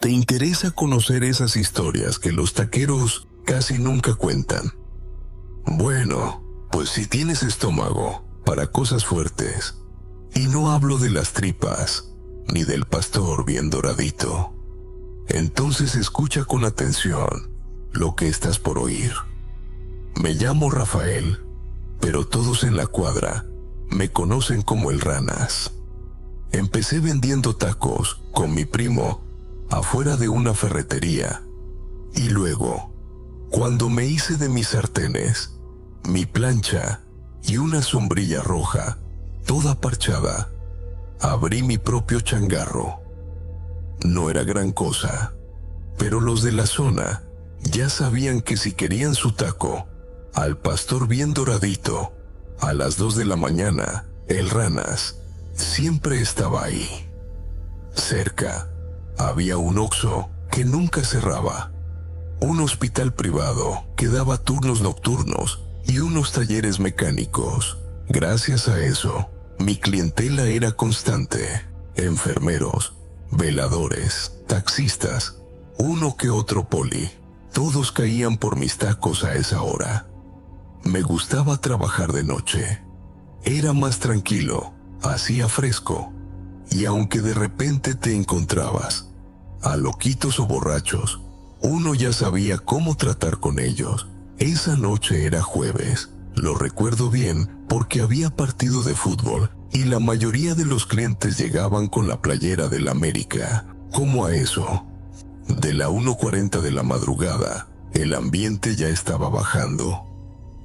¿Te interesa conocer esas historias que los taqueros casi nunca cuentan? Bueno, pues si tienes estómago para cosas fuertes, y no hablo de las tripas, ni del pastor bien doradito, entonces escucha con atención lo que estás por oír. Me llamo Rafael, pero todos en la cuadra me conocen como el Ranas. Empecé vendiendo tacos con mi primo afuera de una ferretería, y luego, cuando me hice de mis sartenes, mi plancha y una sombrilla roja, toda parchada, abrí mi propio changarro. No era gran cosa, pero los de la zona ya sabían que si querían su taco, al pastor bien doradito, a las 2 de la mañana, el Ranas siempre estaba ahí. Cerca había un Oxxo que nunca cerraba, un hospital privado que daba turnos nocturnos y unos talleres mecánicos. Gracias a eso, mi clientela era constante. Enfermeros, veladores, taxistas, uno que otro poli, todos caían por mis tacos a esa hora. Me gustaba trabajar de noche. Era más tranquilo, hacía fresco, y aunque de repente te encontrabas a loquitos o borrachos, uno ya sabía cómo tratar con ellos. Esa noche era jueves, lo recuerdo bien porque había partido de fútbol y la mayoría de los clientes llegaban con la playera del América. Como a eso de la 1:40 de la madrugada, el ambiente ya estaba bajando.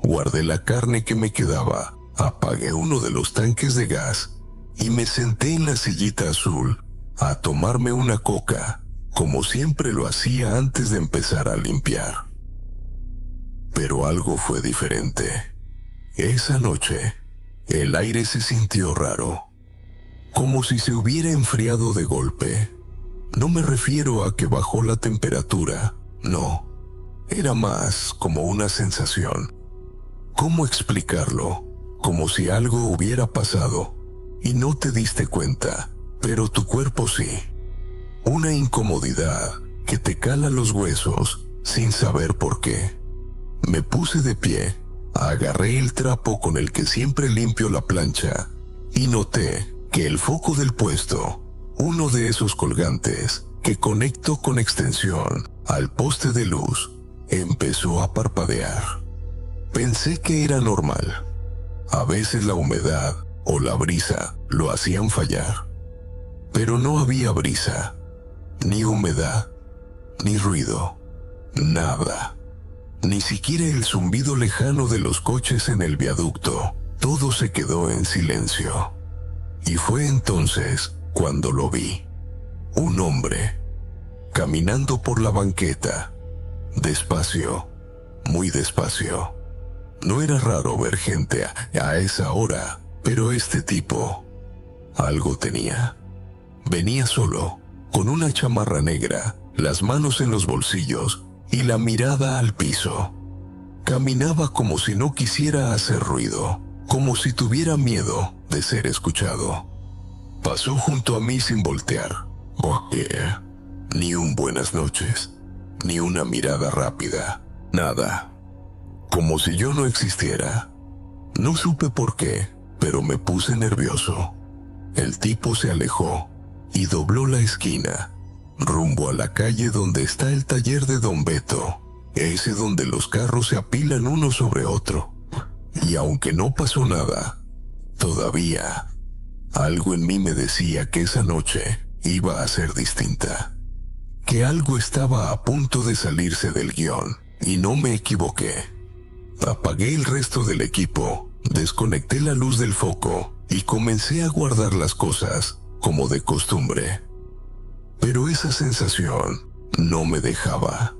Guardé la carne que me quedaba, apagué uno de los tanques de gas y me senté en la sillita azul a tomarme una coca, como siempre lo hacía antes de empezar a limpiar. Pero algo fue diferente. Esa noche, el aire se sintió raro, como si se hubiera enfriado de golpe. No me refiero a que bajó la temperatura, no. Era más como una sensación. ¿Cómo explicarlo? Como si algo hubiera pasado y no te diste cuenta, pero tu cuerpo sí. Una incomodidad que te cala los huesos sin saber por qué. Me puse de pie, agarré el trapo con el que siempre limpio la plancha y noté que el foco del puesto, uno de esos colgantes que conecto con extensión al poste de luz, empezó a parpadear. Pensé que era normal. A veces la humedad o la brisa lo hacían fallar. Pero no había brisa, ni humedad, ni ruido, nada. Ni siquiera el zumbido lejano de los coches en el viaducto. Todo se quedó en silencio. Y fue entonces cuando lo vi. Un hombre, caminando por la banqueta, despacio, muy despacio. No era raro ver gente a esa hora, pero este tipo algo tenía. Venía solo, con una chamarra negra, las manos en los bolsillos y la mirada al piso. Caminaba como si no quisiera hacer ruido, como si tuviera miedo de ser escuchado. Pasó junto a mí sin voltear. Ni un buenas noches, ni una mirada rápida, nada. Como si yo no existiera. No supe por qué, pero me puse nervioso. El tipo se alejó y dobló la esquina, rumbo a la calle donde está el taller de Don Beto, ese donde los carros se apilan uno sobre otro. Y aunque no pasó nada, todavía algo en mí me decía que esa noche iba a ser distinta, que algo estaba a punto de salirse del guión, y no me equivoqué. Apagué el resto del equipo, desconecté la luz del foco y comencé a guardar las cosas como de costumbre. Pero esa sensación no me dejaba.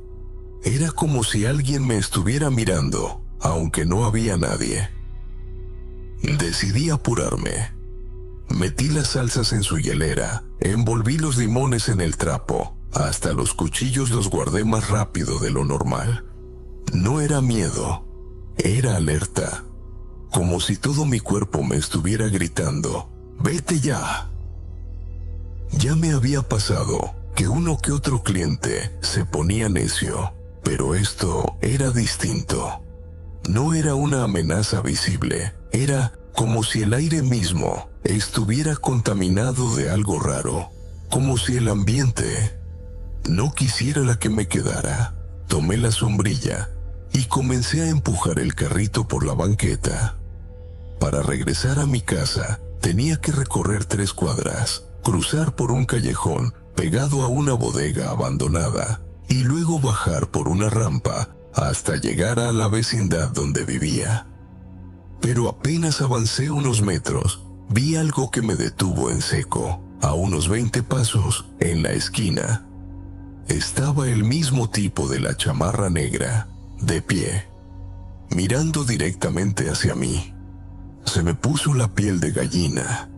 Era como si alguien me estuviera mirando, aunque no había nadie. Decidí apurarme. Metí las salsas en su hielera, envolví los limones en el trapo, hasta los cuchillos los guardé más rápido de lo normal. No era miedo, era alerta, como si todo mi cuerpo me estuviera gritando, ¡vete ya! Ya me había pasado que uno que otro cliente se ponía necio, pero esto era distinto. No era una amenaza visible, era como si el aire mismo estuviera contaminado de algo raro, como si el ambiente no quisiera la que me quedara. Tomé la sombrilla y comencé a empujar el carrito por la banqueta. Para regresar a mi casa, tenía que recorrer 3 cuadras, cruzar por un callejón pegado a una bodega abandonada y luego bajar por una rampa hasta llegar a la vecindad donde vivía. Pero apenas avancé unos metros, vi algo que me detuvo en seco, a unos 20 pasos, en la esquina. Estaba el mismo tipo de la chamarra negra, de pie, mirando directamente hacia mí. Se me puso la piel de gallina.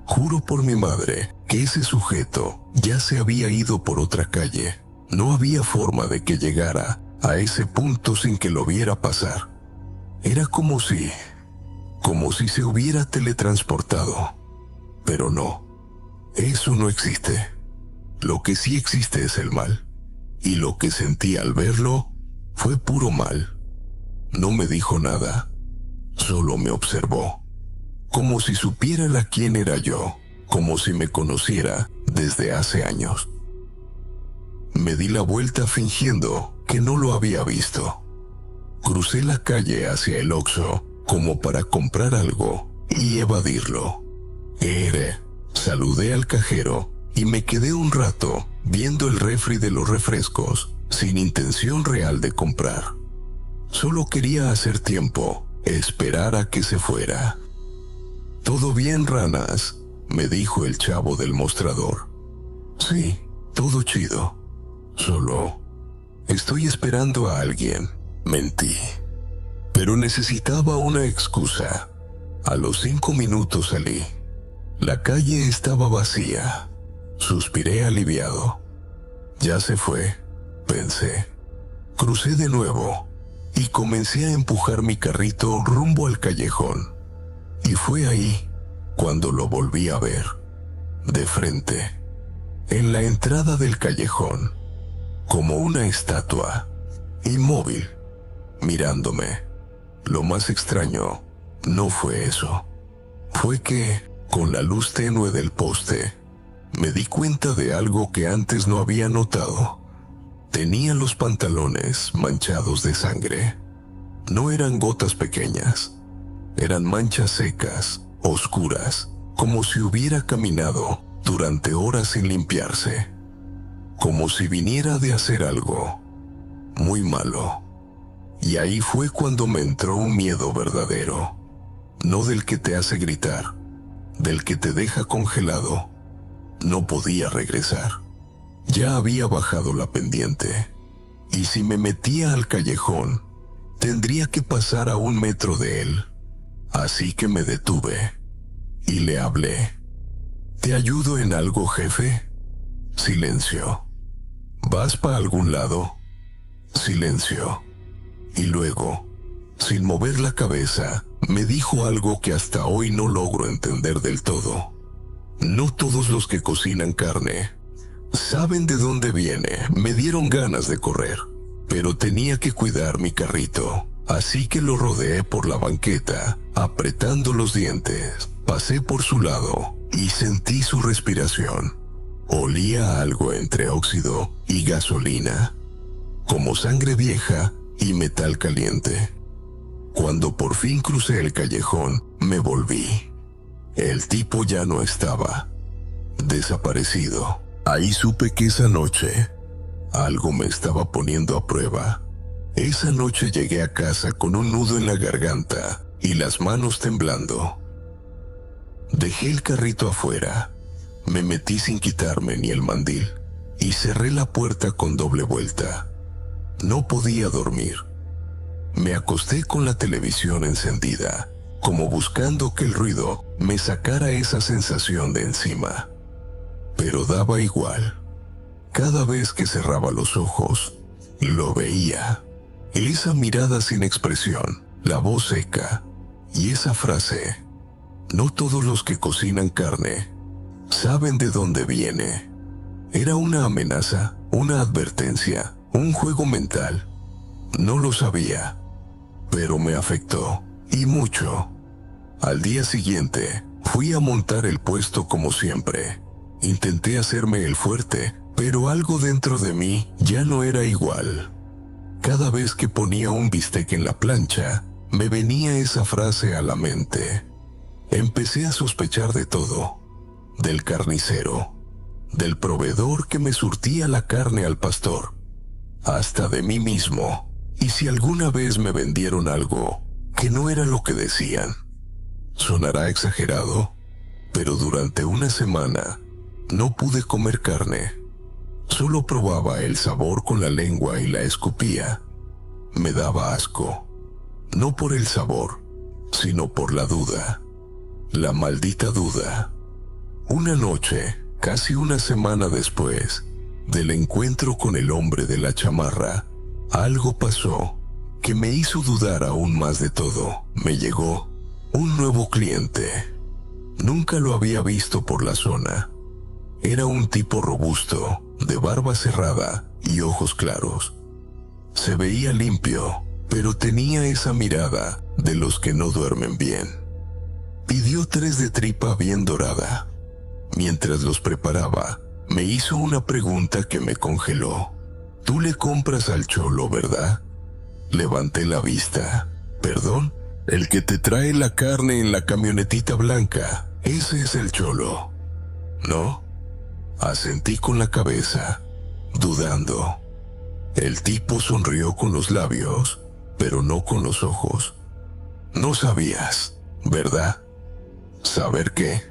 Juro por mi madre que ese sujeto ya se había ido por otra calle. No había forma de que llegara a ese punto sin que lo viera pasar. Era como si se hubiera teletransportado. Pero no, eso no existe. Lo que sí existe es el mal. Y lo que sentí al verlo fue puro mal. No me dijo nada, solo me observó, como si supiera quién era yo, como si me conociera desde hace años. Me di la vuelta fingiendo que no lo había visto. Crucé la calle hacia el Oxxo como para comprar algo y evadirlo. Saludé al cajero y me quedé un rato viendo el refri de los refrescos sin intención real de comprar. Solo quería hacer tiempo, esperar a que se fuera. «¿Todo bien, ranas?», me dijo el chavo del mostrador. «Sí, todo chido. Solo estoy esperando a alguien», mentí. Pero necesitaba una excusa. A los 5 minutos salí. La calle estaba vacía. Suspiré aliviado. Ya se fue, pensé. Crucé de nuevo y comencé a empujar mi carrito rumbo al callejón. Y fue ahí cuando lo volví a ver, de frente, en la entrada del callejón, como una estatua, inmóvil, mirándome. Lo más extraño no fue eso. Fue que, con la luz tenue del poste, me di cuenta de algo que antes no había notado. Tenía los pantalones manchados de sangre. No eran gotas pequeñas, eran manchas secas, oscuras, como si hubiera caminado durante horas sin limpiarse, como si viniera de hacer algo muy malo. Y ahí fue cuando me entró un miedo verdadero, no del que te hace gritar, del que te deja congelado. No podía regresar. Ya había bajado la pendiente, y si me metía al callejón, tendría que pasar a 1 metro de él. Así que me detuve y le hablé. «¿Te ayudo en algo, jefe?». Silencio. «¿Vas para algún lado?». Silencio. Y luego, sin mover la cabeza, me dijo algo que hasta hoy no logro entender del todo. «No todos los que cocinan carne saben de dónde viene». Me dieron ganas de correr, pero tenía que cuidar mi carrito, así que lo rodeé por la banqueta, apretando los dientes. Pasé por su lado y sentí su respiración. Olía a algo entre óxido y gasolina, como sangre vieja y metal caliente. Cuando por fin crucé el callejón, me volví. El tipo ya no estaba. Desaparecido. Ahí supe que esa noche algo me estaba poniendo a prueba. Esa noche llegué a casa con un nudo en la garganta y las manos temblando. Dejé el carrito afuera, me metí sin quitarme ni el mandil y cerré la puerta con doble vuelta. No podía dormir. Me acosté con la televisión encendida, como buscando que el ruido me sacara esa sensación de encima. Pero daba igual. Cada vez que cerraba los ojos, lo veía. Esa mirada sin expresión, la voz seca y esa frase: «No todos los que cocinan carne saben de dónde viene». ¿Era una amenaza, una advertencia, un juego mental? No lo sabía, pero me afectó, y mucho. Al día siguiente, fui a montar el puesto como siempre. Intenté hacerme el fuerte, pero algo dentro de mí ya no era igual. Cada vez que ponía un bistec en la plancha, me venía esa frase a la mente. Empecé a sospechar de todo, del carnicero, del proveedor que me surtía la carne al pastor, hasta de mí mismo, y si alguna vez me vendieron algo que no era lo que decían. Sonará exagerado, pero durante una semana no pude comer carne. Solo probaba el sabor con la lengua y la escupía. Me daba asco, no por el sabor, sino por la duda. La maldita duda. Una noche, casi una semana después del encuentro con el hombre de la chamarra, algo pasó que me hizo dudar aún más de todo. Me llegó un nuevo cliente. Nunca lo había visto por la zona. Era un tipo robusto, de barba cerrada y ojos claros. Se veía limpio, pero tenía esa mirada de los que no duermen bien. Pidió 3 de tripa bien dorada. Mientras los preparaba, me hizo una pregunta que me congeló. «Tú le compras al cholo, ¿verdad?» Levanté la vista. «¿Perdón?» «El que te trae la carne en la camionetita blanca. Ese es el cholo». «¿No?» Asentí con la cabeza, dudando. El tipo sonrió con los labios, pero no con los ojos. «No sabías, ¿verdad?» ¿Saber qué?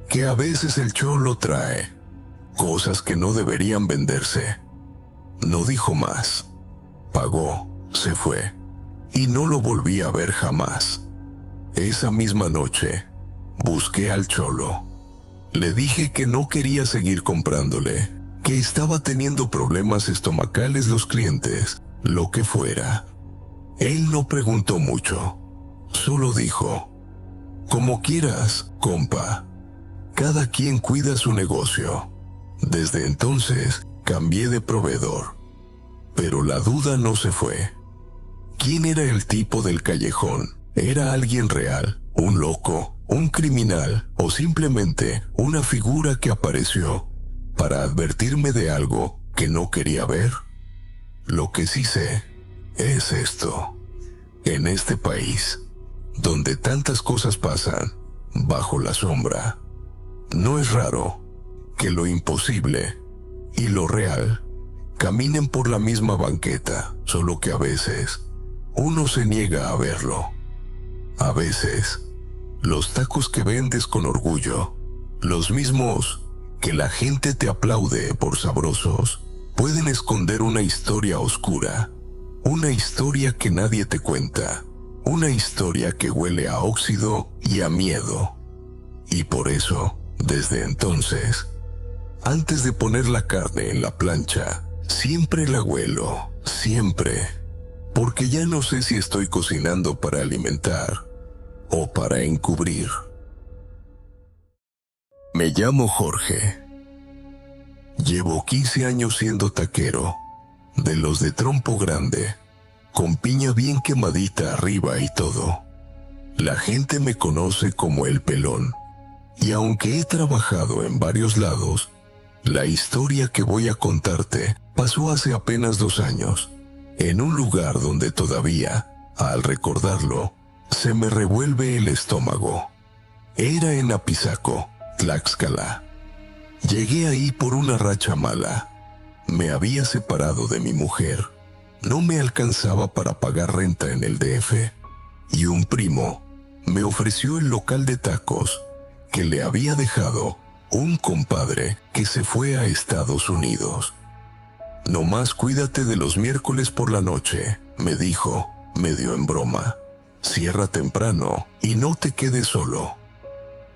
Que a veces el cholo trae cosas que no deberían venderse. No dijo más. Pagó, se fue, y no lo volví a ver jamás. Esa misma noche, busqué al cholo. Le dije que no quería seguir comprándole, que estaba teniendo problemas estomacales los clientes, lo que fuera. Él no preguntó mucho, solo dijo: «Como quieras, compa. Cada quien cuida su negocio». Desde entonces, cambié de proveedor. Pero la duda no se fue. ¿Quién era el tipo del callejón? ¿Era alguien real, un loco, un criminal o simplemente una figura que apareció para advertirme de algo que no quería ver? Lo que sí sé es esto. En este país, donde tantas cosas pasan bajo la sombra, no es raro que lo imposible y lo real caminen por la misma banqueta, solo que a veces uno se niega a verlo. A veces, los tacos que vendes con orgullo, los mismos que la gente te aplaude por sabrosos, pueden esconder una historia oscura, una historia que nadie te cuenta, una historia que huele a óxido y a miedo. Y por eso, desde entonces, antes de poner la carne en la plancha, siempre la huelo, siempre, porque ya no sé si estoy cocinando para alimentar o para encubrir. Me llamo Jorge. Llevo 15 años siendo taquero, de los de trompo grande, con piña bien quemadita arriba y todo. La gente me conoce como el pelón, y aunque he trabajado en varios lados, la historia que voy a contarte pasó hace apenas 2 años, en un lugar donde todavía, al recordarlo, se me revuelve el estómago. Era en Apizaco, Tlaxcala. Llegué ahí por una racha mala. Me había separado de mi mujer. No me alcanzaba para pagar renta en el DF. Y un primo me ofreció el local de tacos que le había dejado un compadre que se fue a Estados Unidos. «Nomás cuídate de los miércoles por la noche», me dijo, medio en broma. «Cierra temprano y no te quedes solo».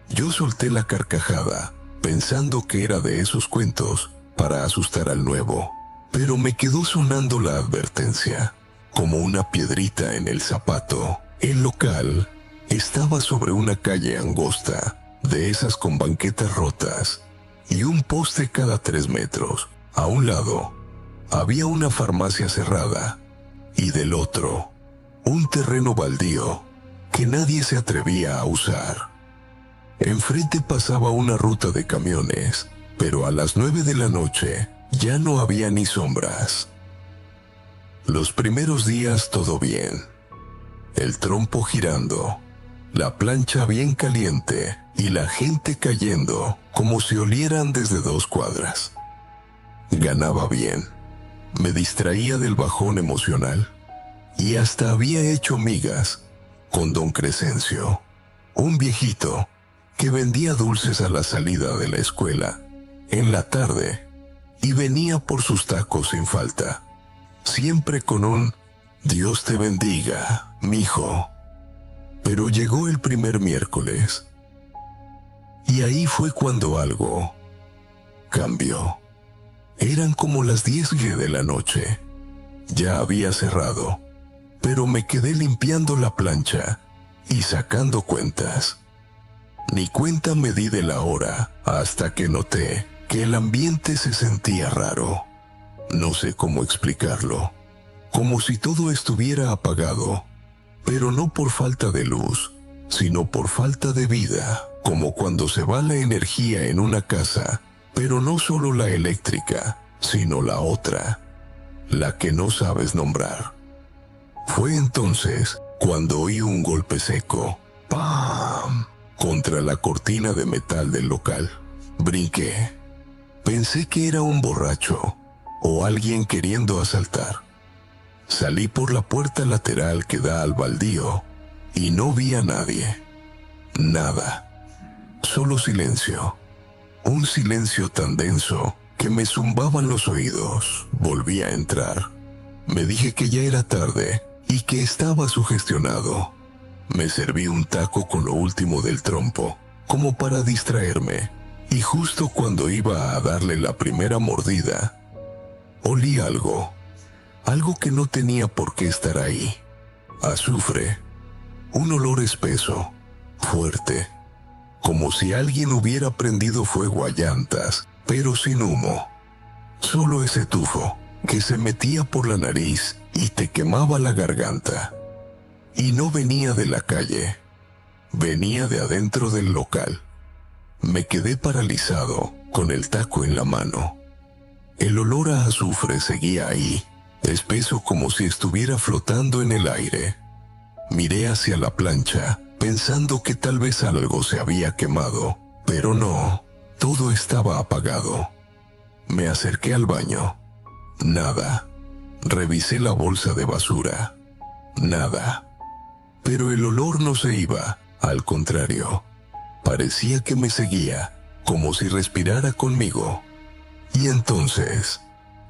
Yo solté la carcajada, pensando que era de esos cuentos para asustar al nuevo, pero me quedó sonando la advertencia, como una piedrita en el zapato. El local estaba sobre una calle angosta, de esas con banquetas rotas, y un poste cada 3 metros. A un lado había una farmacia cerrada y del otro un terreno baldío que nadie se atrevía a usar. Enfrente pasaba una ruta de camiones, pero a las 9 de la noche ya no había ni sombras. Los primeros días todo bien. El trompo girando, la plancha bien caliente y la gente cayendo como si olieran desde 2 cuadras. Ganaba bien, me distraía del bajón emocional y hasta había hecho migas con don Crescencio, un viejito que vendía dulces a la salida de la escuela en la tarde y venía por sus tacos sin falta, siempre con un «Dios te bendiga, mijo». Pero llegó el primer miércoles y ahí fue cuando algo cambió. Eran como las 10 de la noche. Ya había cerrado, pero me quedé limpiando la plancha y sacando cuentas. Ni cuenta me di de la hora hasta que noté que el ambiente se sentía raro. No sé cómo explicarlo. Como si todo estuviera apagado, pero no por falta de luz, sino por falta de vida, como cuando se va la energía en una casa, pero no solo la eléctrica, sino la otra, la que no sabes nombrar. Fue entonces cuando oí un golpe seco, ¡pam!, contra la cortina de metal del local. Brinqué. Pensé que era un borracho o alguien queriendo asaltar. Salí por la puerta lateral que da al baldío y no vi a nadie. Nada. Solo silencio. Un silencio tan denso que me zumbaban los oídos. Volví a entrar. Me dije que ya era tarde y que estaba sugestionado. Me serví un taco con lo último del trompo, como para distraerme, y justo cuando iba a darle la primera mordida, olí algo que no tenía por qué estar ahí. Azufre. Un olor espeso, fuerte, como si alguien hubiera prendido fuego a llantas, pero sin humo. Solo ese tufo que se metía por la nariz y te quemaba la garganta. Y no venía de la calle, venía de adentro del local. Me quedé paralizado, con el taco en la mano. El olor a azufre seguía ahí, espeso como si estuviera flotando en el aire. Miré hacia la plancha, pensando que tal vez algo se había quemado, pero no, todo estaba apagado. Me acerqué al baño. Nada. Revisé la bolsa de basura. Nada. Pero el olor no se iba, al contrario. Parecía que me seguía, como si respirara conmigo. Y entonces,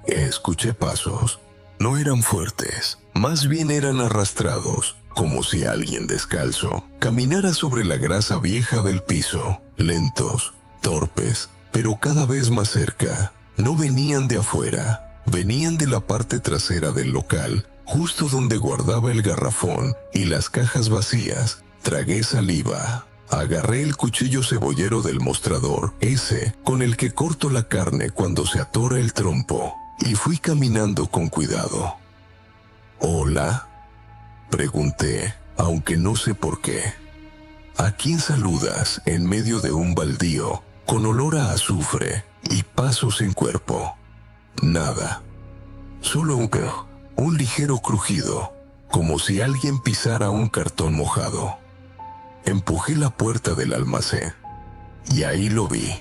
escuché pasos. No eran fuertes, más bien eran arrastrados, como si alguien descalzo caminara sobre la grasa vieja del piso, lentos, torpes, pero cada vez más cerca. No venían de afuera, venían de la parte trasera del local, justo donde guardaba el garrafón y las cajas vacías. Tragué saliva. Agarré el cuchillo cebollero del mostrador, ese con el que corto la carne cuando se atora el trompo, y fui caminando con cuidado. «¿Hola?», pregunté, aunque no sé por qué. ¿A quién saludas en medio de un baldío, con olor a azufre y pasos en cuerpo? Nada. Solo un ligero crujido, como si alguien pisara un cartón mojado. Empujé la puerta del almacén, y ahí lo vi.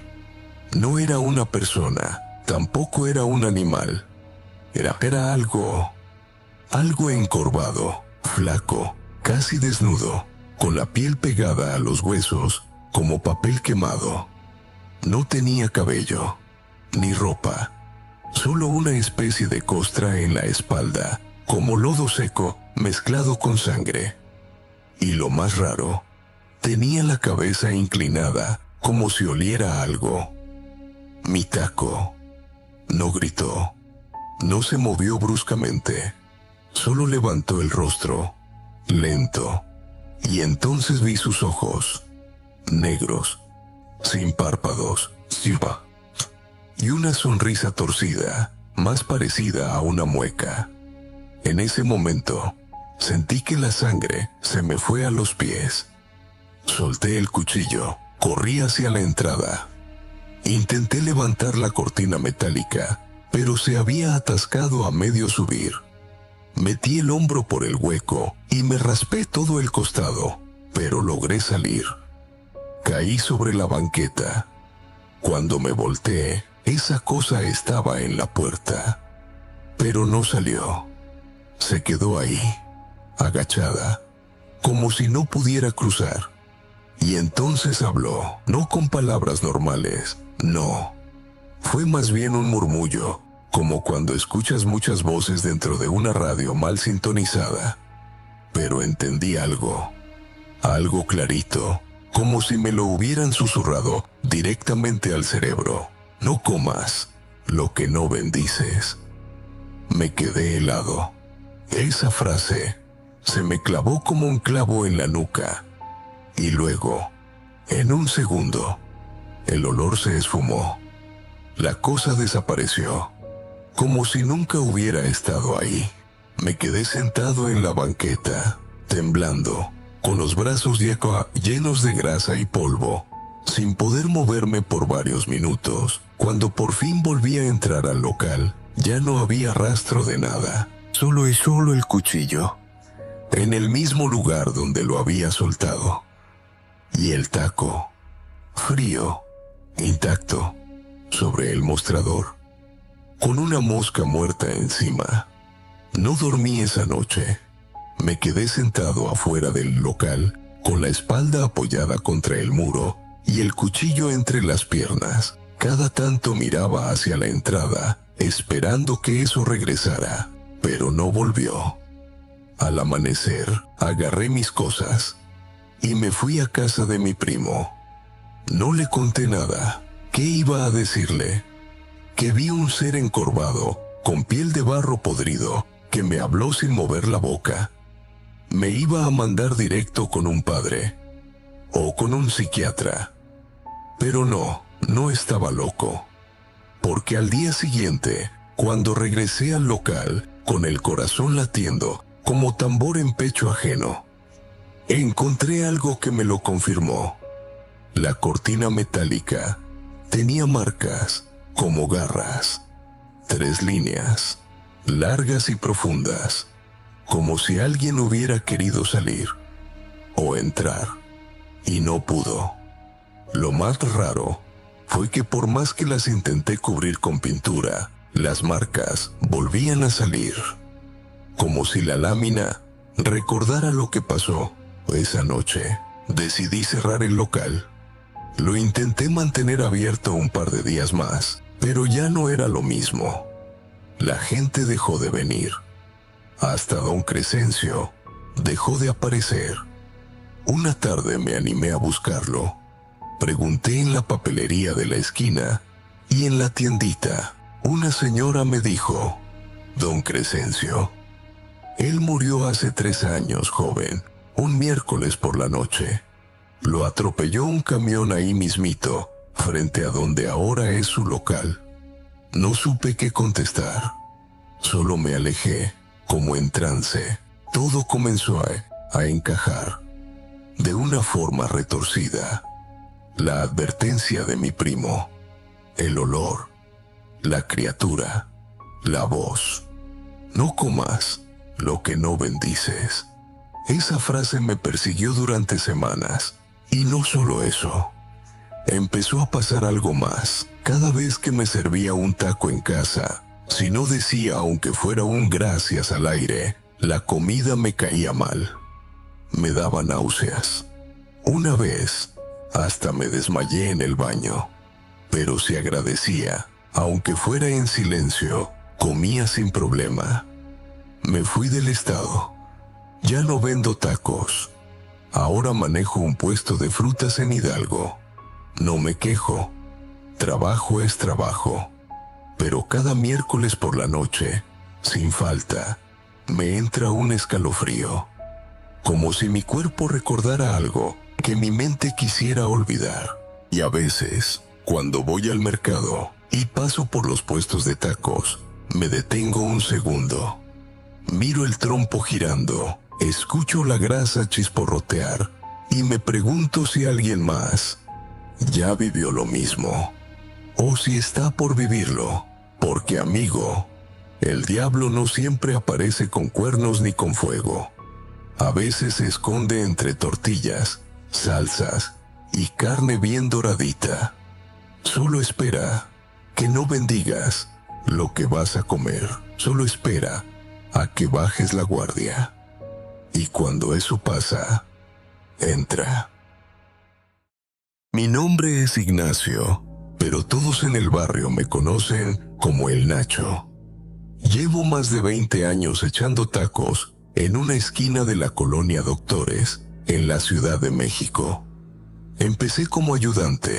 No era una persona, tampoco era un animal. Era algo encorvado, flaco, casi desnudo, con la piel pegada a los huesos, como papel quemado. No tenía cabello, ni ropa, solo una especie de costra en la espalda, como lodo seco mezclado con sangre. Y lo más raro, tenía la cabeza inclinada, como si oliera algo. Mi taco. No gritó, no se movió bruscamente, solo levantó el rostro, lento, y entonces vi sus ojos, negros, sin párpados, y una sonrisa torcida, más parecida a una mueca. En ese momento, sentí que la sangre se me fue a los pies. Solté el cuchillo, corrí hacia la entrada. Intenté levantar la cortina metálica, pero se había atascado a medio subir. Metí el hombro por el hueco y me raspé todo el costado, pero logré salir. Caí sobre la banqueta. Cuando me volteé, esa cosa estaba en la puerta, pero no salió. Se quedó ahí, agachada, como si no pudiera cruzar. Y entonces habló, no con palabras normales, no. Fue más bien un murmullo, como cuando escuchas muchas voces dentro de una radio mal sintonizada. Pero entendí algo clarito, como si me lo hubieran susurrado directamente al cerebro. No comas lo que no bendices. Me quedé helado. Esa frase se me clavó como un clavo en la nuca. Y luego, en un segundo, el olor se esfumó. La cosa desapareció, como si nunca hubiera estado ahí. Me quedé sentado en la banqueta, temblando, con los brazos llenos de grasa y polvo, sin poder moverme por varios minutos. Cuando por fin volví a entrar al local, ya no había rastro de nada, solo el cuchillo, en el mismo lugar donde lo había soltado. Y el taco, frío, intacto, sobre el mostrador, con una mosca muerta encima. No dormí esa noche. Me quedé sentado afuera del local, con la espalda apoyada contra el muro y el cuchillo entre las piernas. Cada tanto miraba hacia la entrada, esperando que eso regresara, pero no volvió. Al amanecer, agarré mis cosas y me fui a casa de mi primo. No le conté nada. ¿Qué iba a decirle? Que vi un ser encorvado, con piel de barro podrido, que me habló sin mover la boca. Me iba a mandar directo con un padre, o con un psiquiatra. Pero no estaba loco. Porque al día siguiente, cuando regresé al local, con el corazón latiendo, como tambor en pecho ajeno, encontré algo que me lo confirmó. La cortina metálica tenía marcas como garras, 3 líneas, largas y profundas, como si alguien hubiera querido salir o entrar y no pudo. Lo más raro fue que por más que las intenté cubrir con pintura, las marcas volvían a salir, como si la lámina recordara lo que pasó esa noche. Decidí cerrar el local. Lo intenté mantener abierto un par de días más, pero ya no era lo mismo. La gente dejó de venir. Hasta don Crescencio dejó de aparecer. Una tarde me animé a buscarlo. Pregunté en la papelería de la esquina y en la tiendita. Una señora me dijo: «Don Crescencio. Él murió hace 3 años, joven, un miércoles por la noche. Lo atropelló un camión ahí mismito, frente a donde ahora es su local». No supe qué contestar. Solo me alejé, como en trance. Todo comenzó a encajar, de una forma retorcida. La advertencia de mi primo, el olor, la criatura, la voz. No comas lo que no bendices. Esa frase me persiguió durante semanas. Y no solo eso. Empezó a pasar algo más. Cada vez que me servía un taco en casa, si no decía aunque fuera un gracias al aire, la comida me caía mal. Me daba náuseas. Una vez, hasta me desmayé en el baño. Pero si agradecía, aunque fuera en silencio, comía sin problema. Me fui del estado. Ya no vendo tacos. Ahora manejo un puesto de frutas en Hidalgo. No me quejo. Trabajo es trabajo. Pero cada miércoles por la noche, sin falta, me entra un escalofrío. Como si mi cuerpo recordara algo que mi mente quisiera olvidar. Y a veces, cuando voy al mercado, y paso por los puestos de tacos. Me detengo un segundo. Miro el trompo girando, escucho la grasa chisporrotear y me pregunto si alguien más ya vivió lo mismo o si está por vivirlo. Porque, amigo, el diablo no siempre aparece con cuernos ni con fuego. A veces se esconde entre tortillas, salsas y carne bien doradita. Solo espera que no bendigas lo que vas a comer. Solo espera a que bajes la guardia. Y cuando eso pasa, entra. Mi nombre es Ignacio, pero todos en el barrio me conocen como el Nacho. Llevo más de 20 años echando tacos en una esquina de la colonia Doctores, en la Ciudad de México. Empecé como ayudante,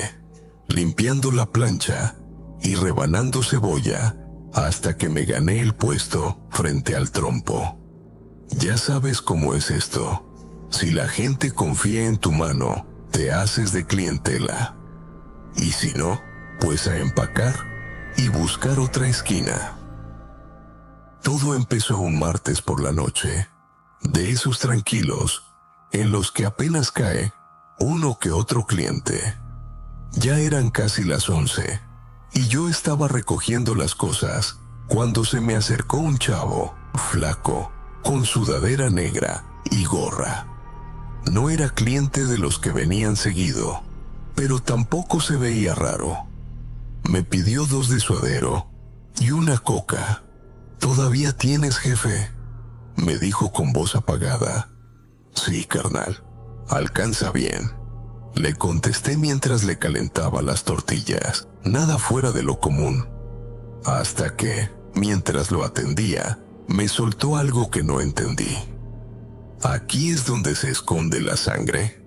limpiando la plancha y rebanando cebolla, hasta que me gané el puesto frente al trompo. Ya sabes cómo es esto. Si la gente confía en tu mano, te haces de clientela. Y si no, pues a empacar y buscar otra esquina. Todo empezó un martes por la noche, de esos tranquilos en los que apenas cae uno que otro cliente. Ya eran casi las 11 y yo estaba recogiendo las cosas cuando se me acercó un chavo, flaco, con sudadera negra y gorra. No era cliente de los que venían seguido, pero tampoco se veía raro. Me pidió 2 de suadero y una coca. ¿Todavía tienes, jefe?, me dijo con voz apagada. Sí, carnal, alcanza bien, le contesté mientras le calentaba las tortillas. Nada fuera de lo común. Hasta que, mientras lo atendía, me soltó algo que no entendí. ¿Aquí es donde se esconde la sangre?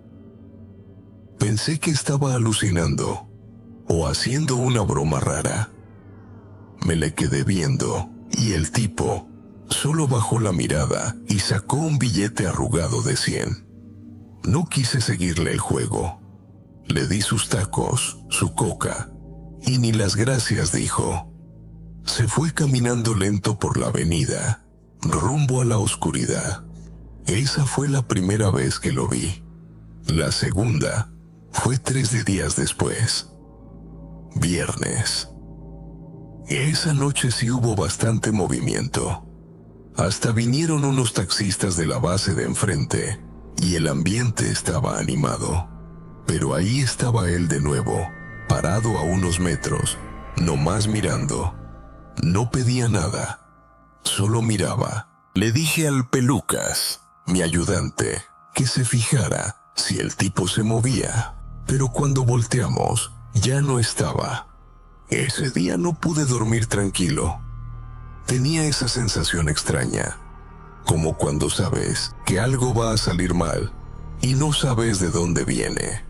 Pensé que estaba alucinando o haciendo una broma rara. Me le quedé viendo y el tipo solo bajó la mirada y sacó un billete arrugado de 100. No quise seguirle el juego. Le di sus tacos, su coca, y ni las gracias dijo. Se fue caminando lento por la avenida, rumbo a la oscuridad. Esa fue la primera vez que lo vi. La segunda fue 3 días después. Viernes. Esa noche sí hubo bastante movimiento. Hasta vinieron unos taxistas de la base de enfrente y el ambiente estaba animado. Pero ahí estaba él de nuevo, parado a unos metros, nomás mirando. No pedía nada, solo miraba. Le dije al Pelucas, mi ayudante, que se fijara si el tipo se movía, pero cuando volteamos, ya no estaba. Ese día no pude dormir tranquilo. Tenía esa sensación extraña, como cuando sabes que algo va a salir mal y no sabes de dónde viene.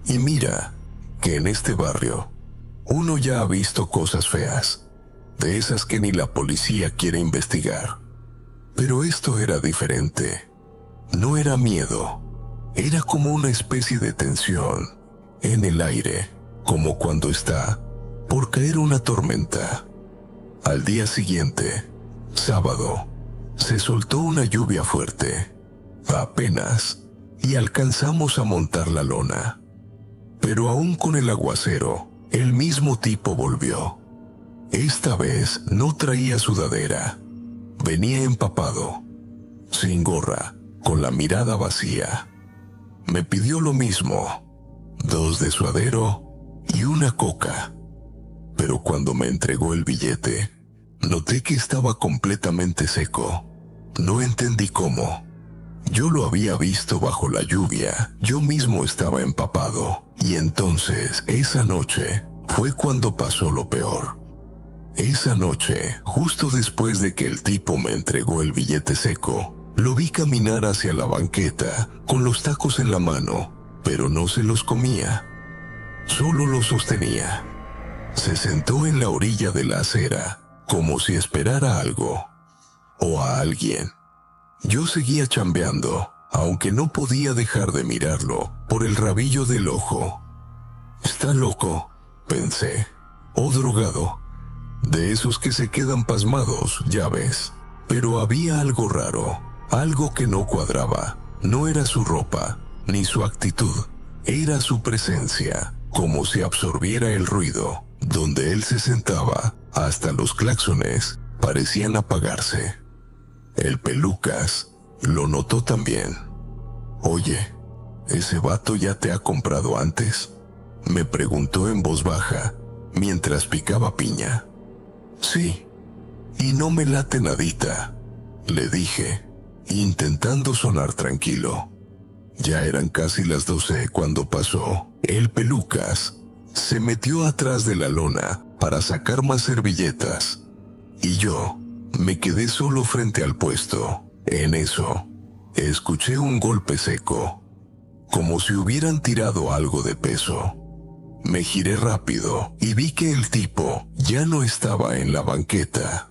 Y mira que en este barrio uno ya ha visto cosas feas, de esas que ni la policía quiere investigar. Pero esto era diferente. No era miedo, era como una especie de tensión en el aire, como cuando está por caer una tormenta. Al día siguiente, sábado, se soltó una lluvia fuerte, apenas, y alcanzamos a montar la lona. Pero aún con el aguacero, el mismo tipo volvió. Esta vez no traía sudadera, venía empapado, sin gorra, con la mirada vacía. Me pidió lo mismo, 2 de suadero y una coca. Pero cuando me entregó el billete, noté que estaba completamente seco. No entendí cómo. Yo lo había visto bajo la lluvia, yo mismo estaba empapado. Y entonces, esa noche, fue cuando pasó lo peor. Esa noche, justo después de que el tipo me entregó el billete seco, lo vi caminar hacia la banqueta, con los tacos en la mano, pero no se los comía. Solo los sostenía. Se sentó en la orilla de la acera, como si esperara algo, o a alguien. Yo seguía chambeando, aunque no podía dejar de mirarlo por el rabillo del ojo. Está loco, pensé, o drogado. De esos que se quedan pasmados, ya ves. Pero había algo raro, algo que no cuadraba. No era su ropa, ni su actitud. Era su presencia, como si absorbiera el ruido. Donde él se sentaba, hasta los claxones parecían apagarse. El Pelucas lo notó también. «Oye, ¿ese vato ya te ha comprado antes?», me preguntó en voz baja, mientras picaba piña. «Sí, y no me late nadita», le dije, intentando sonar tranquilo. Ya eran casi las 12 cuando pasó. El Pelucas se metió atrás de la lona para sacar más servilletas, y yo me quedé solo frente al puesto. En eso, escuché un golpe seco, como si hubieran tirado algo de peso. Me giré rápido y vi que el tipo ya no estaba en la banqueta.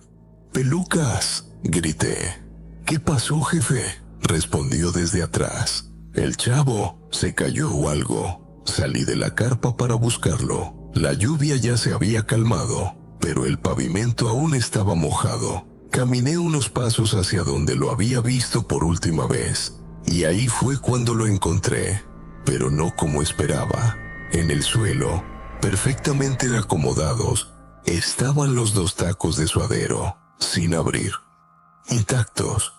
«¡Pelucas!», grité. «¿Qué pasó, jefe?», respondió desde atrás. «El chavo se cayó o algo». Salí de la carpa para buscarlo. La lluvia ya se había calmado, pero el pavimento aún estaba mojado. Caminé unos pasos hacia donde lo había visto por última vez, y ahí fue cuando lo encontré, pero no como esperaba. En el suelo, perfectamente acomodados, estaban los 2 tacos de suadero, sin abrir, intactos,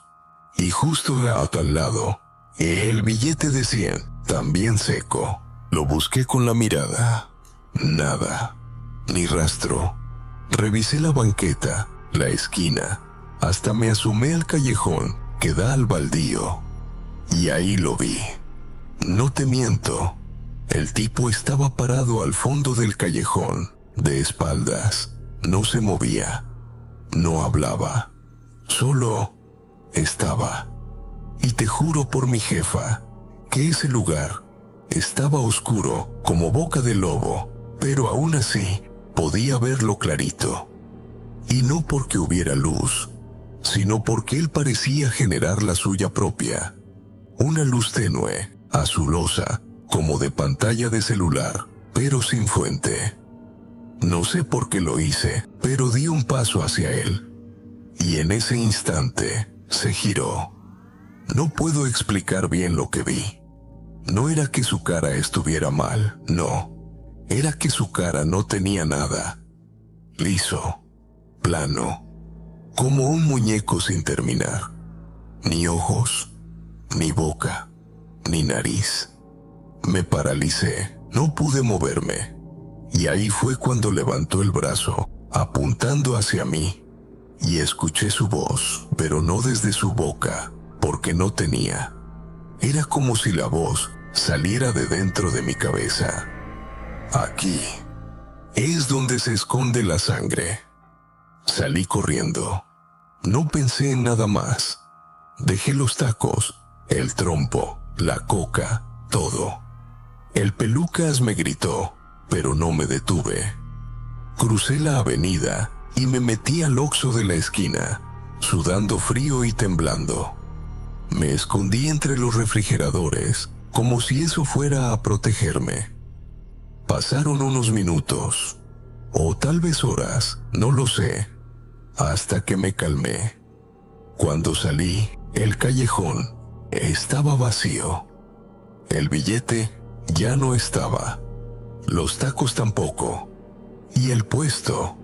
y justo al lado, el billete de 100, también seco. Lo busqué con la mirada. Nada, ni rastro. Revisé la banqueta, la esquina, hasta me asomé al callejón que da al baldío. Y ahí lo vi. No te miento, el tipo estaba parado al fondo del callejón, de espaldas. No se movía, no hablaba, solo estaba. Y te juro por mi jefa que ese lugar estaba oscuro como boca de lobo, pero aún así podía verlo clarito. Y no porque hubiera luz, sino porque él parecía generar la suya propia. Una luz tenue, azulosa, como de pantalla de celular, pero sin fuente. No sé por qué lo hice, pero di un paso hacia él. Y en ese instante se giró. No puedo explicar bien lo que vi. No era que su cara estuviera mal, no. Era que su cara no tenía nada. Liso, plano, como un muñeco sin terminar. Ni ojos, ni boca, ni nariz. Me paralicé, no pude moverme. Y ahí fue cuando levantó el brazo, apuntando hacia mí. Y escuché su voz, pero no desde su boca, porque no tenía. Era como si la voz saliera de dentro de mi cabeza. «Aquí es donde se esconde la sangre». Salí corriendo. No pensé en nada más. Dejé los tacos, el trompo, la coca, todo. El Pelucas me gritó, pero no me detuve. Crucé la avenida y me metí al Oxxo de la esquina, sudando frío y temblando. Me escondí entre los refrigeradores, como si eso fuera a protegerme. Pasaron unos minutos, o tal vez horas, no lo sé, hasta que me calmé. Cuando salí, el callejón estaba vacío. El billete ya no estaba, los tacos tampoco, y el puesto.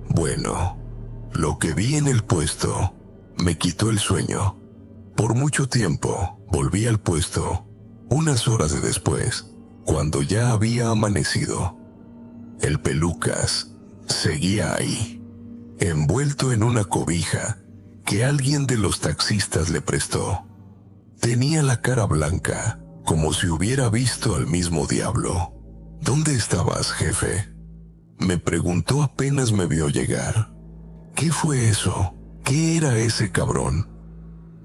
Bueno, lo que vi en el puesto me quitó el sueño. Por mucho tiempo volví al puesto, unas horas después, cuando ya había amanecido. El Pelucas seguía ahí, envuelto en una cobija que alguien de los taxistas le prestó. Tenía la cara blanca, como si hubiera visto al mismo diablo. «¿Dónde estabas, jefe?», me preguntó apenas me vio llegar. «¿Qué fue eso? ¿Qué era ese cabrón?».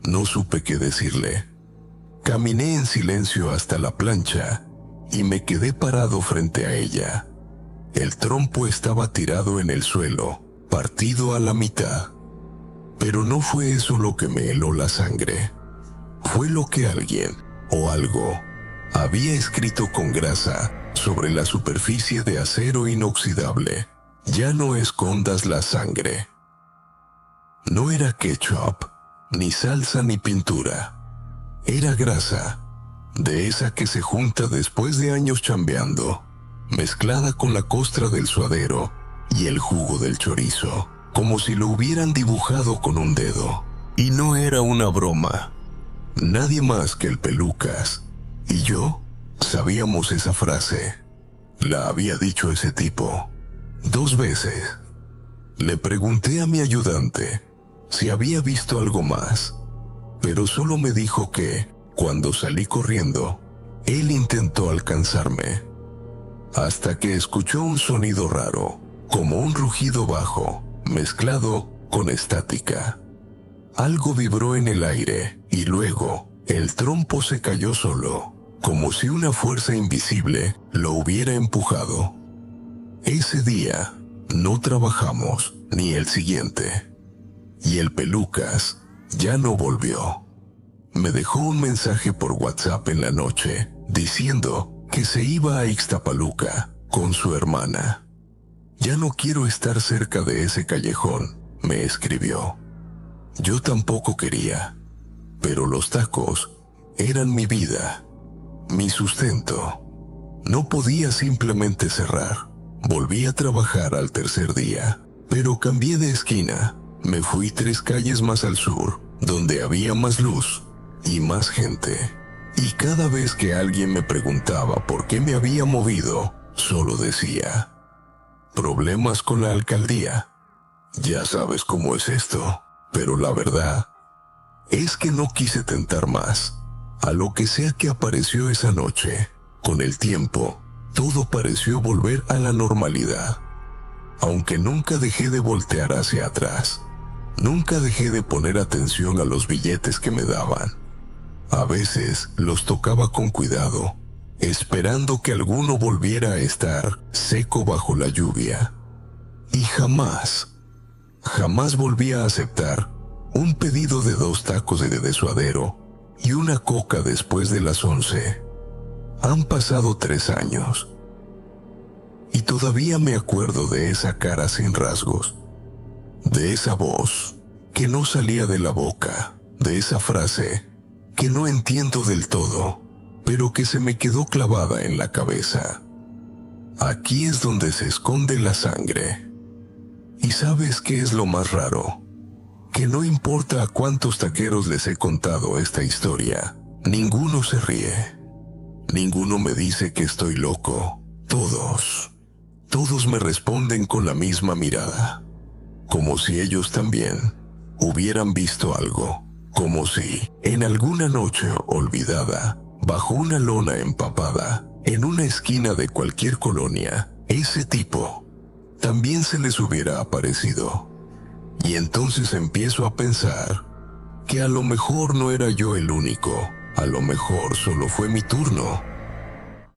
No supe qué decirle. Caminé en silencio hasta la plancha y me quedé parado frente a ella. El trompo estaba tirado en el suelo, partido a la mitad. Pero no fue eso lo que me heló la sangre. Fue lo que alguien, o algo, había escrito con grasa sobre la superficie de acero inoxidable. Ya no escondas la sangre. No era ketchup, ni salsa ni pintura. Era grasa, de esa que se junta después de años chambeando, mezclada con la costra del suadero y el jugo del chorizo, como si lo hubieran dibujado con un dedo. Y no era una broma. Nadie más que el Pelucas y yo sabíamos esa frase. La había dicho ese tipo 2 veces. Le pregunté a mi ayudante si había visto algo más, pero solo me dijo que, cuando salí corriendo, él intentó alcanzarme, hasta que escuchó un sonido raro, como un rugido bajo, mezclado con estática. Algo vibró en el aire, y luego, el trompo se cayó solo, como si una fuerza invisible lo hubiera empujado. Ese día, no trabajamos, ni el siguiente. Y el Pelucas ya no volvió. Me dejó un mensaje por WhatsApp en la noche, diciendo que se iba a Ixtapaluca con su hermana. Ya no quiero estar cerca de ese callejón, me escribió. Yo tampoco quería, pero los tacos eran mi vida, mi sustento. No podía simplemente cerrar. Volví a trabajar al tercer día, pero cambié de esquina. Me fui 3 calles más al sur, donde había más luz y más gente. Y cada vez que alguien me preguntaba por qué me había movido, solo decía: problemas con la alcaldía. Ya sabes cómo es esto, pero la verdad es que no quise tentar más. A lo que sea que apareció esa noche, con el tiempo, todo pareció volver a la normalidad. Aunque nunca dejé de voltear hacia atrás. Nunca dejé de poner atención a los billetes que me daban. A veces los tocaba con cuidado, esperando que alguno volviera a estar seco bajo la lluvia. Y jamás volví a aceptar un pedido de 2 tacos de suadero y una coca después de las 11. Han pasado 3 años. Y todavía me acuerdo de esa cara sin rasgos, de esa voz que no salía de la boca, de esa frase que no entiendo del todo, pero que se me quedó clavada en la cabeza. Aquí es donde se esconde la sangre. ¿Y sabes qué es lo más raro? Que no importa a cuántos taqueros les he contado esta historia, ninguno se ríe. Ninguno me dice que estoy loco. Todos me responden con la misma mirada, como si ellos también hubieran visto algo, como si, en alguna noche olvidada, bajo una lona empapada, en una esquina de cualquier colonia, ese tipo también se les hubiera aparecido. Y entonces empiezo a pensar que a lo mejor no era yo el único, a lo mejor solo fue mi turno.